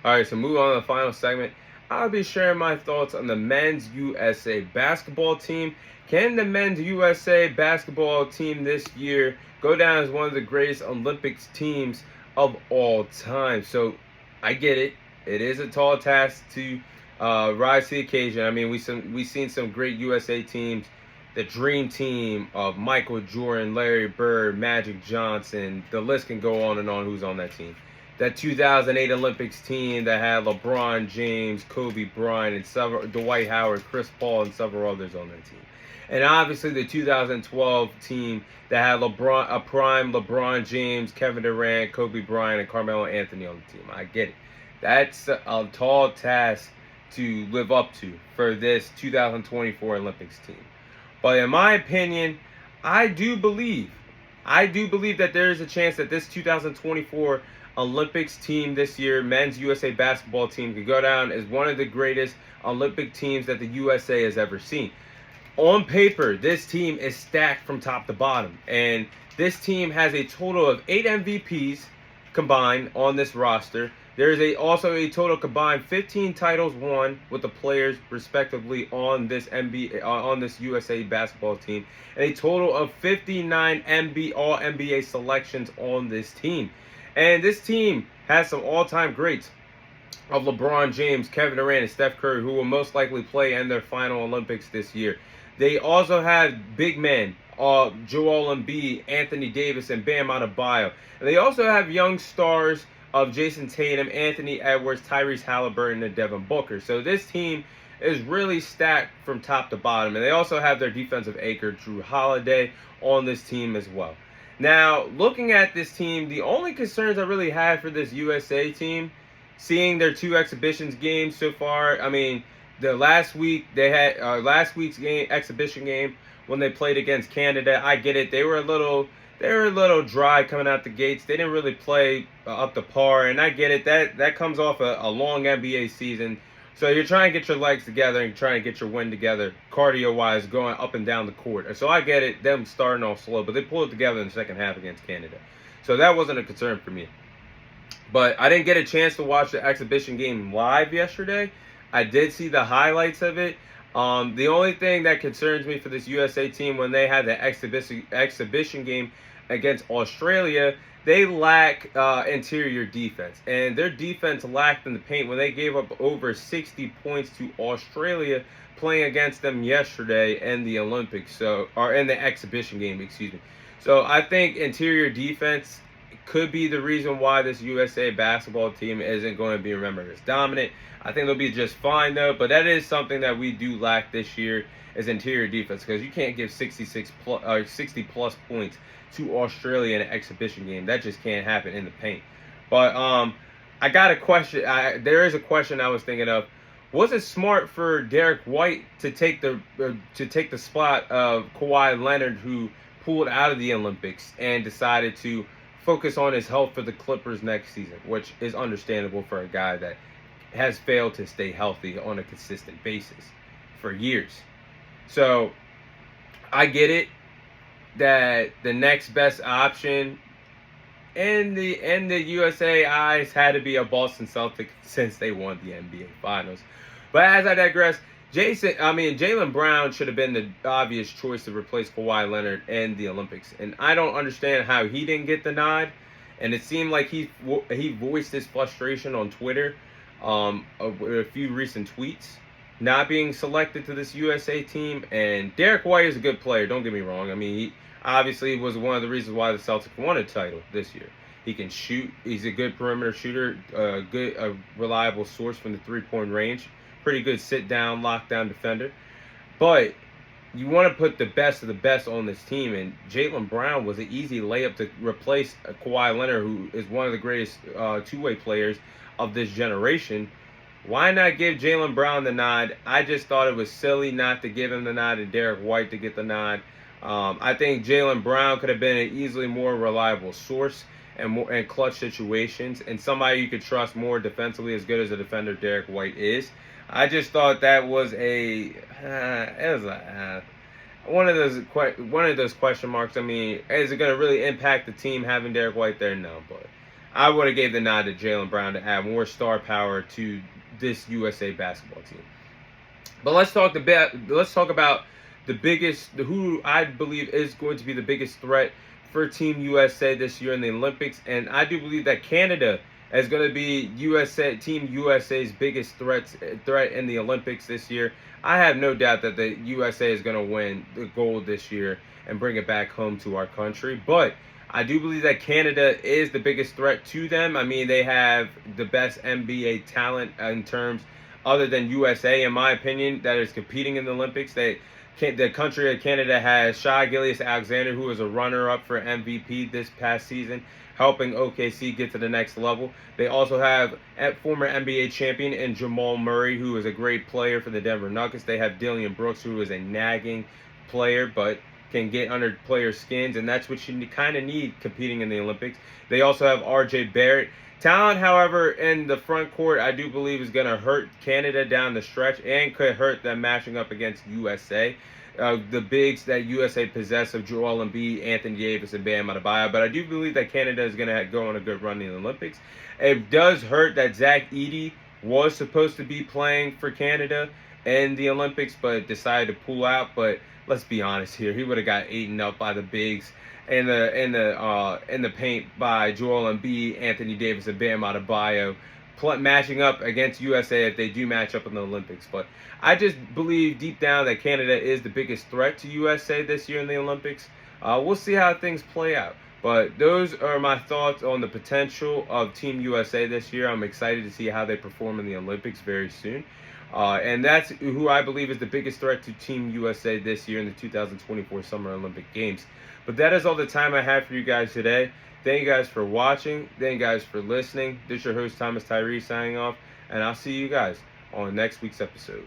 All right, so moving on to the final segment. I'll be sharing my thoughts on the men's USA basketball team. Can the men's USA basketball team this year go down as one of the greatest Olympics teams of all time? So I get it. It is a tall task to rise to the occasion. I mean, we've seen some great USA teams. The dream team of Michael Jordan, Larry Bird, Magic Johnson. The list can go on and on who's on that team. That 2008 Olympics team that had LeBron James, Kobe Bryant, and several Dwight Howard, Chris Paul, and several others on that team. And obviously the 2012 team that had a prime LeBron James, Kevin Durant, Kobe Bryant, and Carmelo Anthony on the team. I get it. That's a tall task to live up to for this 2024 Olympics team. But in my opinion, I do believe, I do believe that there is a chance that this 2024 Olympics team this year, men's USA basketball team, could go down as one of the greatest Olympic teams that the USA has ever seen. On paper, this team is stacked from top to bottom, and this team has a total of 8 MVPs combined on this roster. There is also a total combined 15 titles won with the players respectively on this on this USA basketball team, and a total of 59 All NBA selections on this team. And this team has some all-time greats of LeBron James, Kevin Durant, and Steph Curry, who will most likely play in their final Olympics this year. They also have big men, Joel Embiid, Anthony Davis, and Bam Adebayo. And they also have young stars of Jason Tatum, Anthony Edwards, Tyrese Halliburton, and Devin Booker. So this team is really stacked from top to bottom. And they also have their defensive anchor, Jrue Holiday, on this team as well. Now, looking at this team, the only concerns I really have for this USA team, seeing their 2 exhibitions games so far, I mean, the last week they had last week's exhibition game when they played against Canada. I get it; they were a little dry coming out the gates. They didn't really play up to par, and I get it. That comes off a long NBA season, so you're trying to get your legs together and trying to get your win together, cardio wise, going up and down the court. And so I get it; them starting off slow, but they pulled it together in the second half against Canada, so that wasn't a concern for me. But I didn't get a chance to watch the exhibition game live yesterday. I did see the highlights of it. The only thing that concerns me for this USA team when they had the exhibition game against Australia, they lack interior defense. And their defense lacked in the paint when they gave up over 60 points to Australia playing against them yesterday in the Olympics, or in the exhibition game, excuse me. So I think interior defense could be the reason why this USA basketball team isn't going to be remembered as dominant. I think they'll be just fine though, but that is something that we do lack this year is interior defense, because you can't give 60 plus points to Australia in an exhibition game. That just can't happen in the paint. But I got a question. There is a question I was thinking of. Was it smart for Derek White to take the spot of Kawhi Leonard, who pulled out of the Olympics and decided to focus on his health for the Clippers next season, which is understandable for a guy that has failed to stay healthy on a consistent basis for years. So I get it that the next best option in the USA eyes had to be a Boston Celtics since they won the NBA Finals. But as I digress, Jaylen Brown should have been the obvious choice to replace Kawhi Leonard in the Olympics, and I don't understand how he didn't get the nod. And it seemed like he voiced his frustration on Twitter, with a few recent tweets, not being selected to this USA team. And Derek White is a good player, don't get me wrong. I mean, he obviously was one of the reasons why the Celtics won a title this year. He can shoot. He's a good perimeter shooter, a reliable source from the three-point range. Pretty good sit-down, lockdown defender. But you want to put the best of the best on this team, and Jaylen Brown was an easy layup to replace Kawhi Leonard, who is one of the greatest two-way players of this generation. Why not give Jaylen Brown the nod? I just thought it was silly not to give him the nod and Derek White to get the nod. I think Jaylen Brown could have been an easily more reliable source and clutch situations, and somebody you could trust more defensively, as good as a defender Derek White is. I just thought that was one of those question marks. I mean, is it going to really impact the team having Derek White there? No, but I would have gave the nod to Jaylen Brown to add more star power to this USA basketball team. But let's talk about the biggest, who I believe is going to be the biggest threat for Team USA this year in the Olympics, and I do believe that Canada is going to be Team USA's biggest threat in the Olympics this year. I have no doubt that the USA is going to win the gold this year and bring it back home to our country, but I do believe that Canada is the biggest threat to them. I mean, they have the best NBA talent in terms, other than USA, in my opinion, that is competing in the Olympics. The country of Canada has Shai Gilgeous-Alexander, who was a runner-up for MVP this past season, helping OKC get to the next level. They also have former NBA champion and Jamal Murray, who is a great player for the Denver Nuggets. They have Dillon Brooks, who is a nagging player, but can get under players' skins, and that's what you kind of need competing in the Olympics. They also have R.J. Barrett. Talent, however, in the front court, I do believe is going to hurt Canada down the stretch and could hurt them matching up against USA. The bigs that USA possess of Joel Embiid, Anthony Davis, and Bam Adebayo. But I do believe that Canada is going to go on a good run in the Olympics. It does hurt that Zach Edey was supposed to be playing for Canada in the Olympics, but decided to pull out. But let's be honest here, he would have got eaten up by the bigs in the paint by Joel Embiid, Anthony Davis, and Bam Adebayo, matching up against USA if they do match up in the Olympics. But I just believe deep down that Canada is the biggest threat to USA this year in the Olympics. We'll see how things play out. But those are my thoughts on the potential of Team USA this year. I'm excited to see how they perform in the Olympics very soon. And that's who I believe is the biggest threat to Team USA this year in the 2024 Summer Olympic Games. But that is all the time I have for you guys today. Thank you guys for watching. Thank you guys for listening. This is your host, Thomas Tyree, signing off. And I'll see you guys on next week's episode.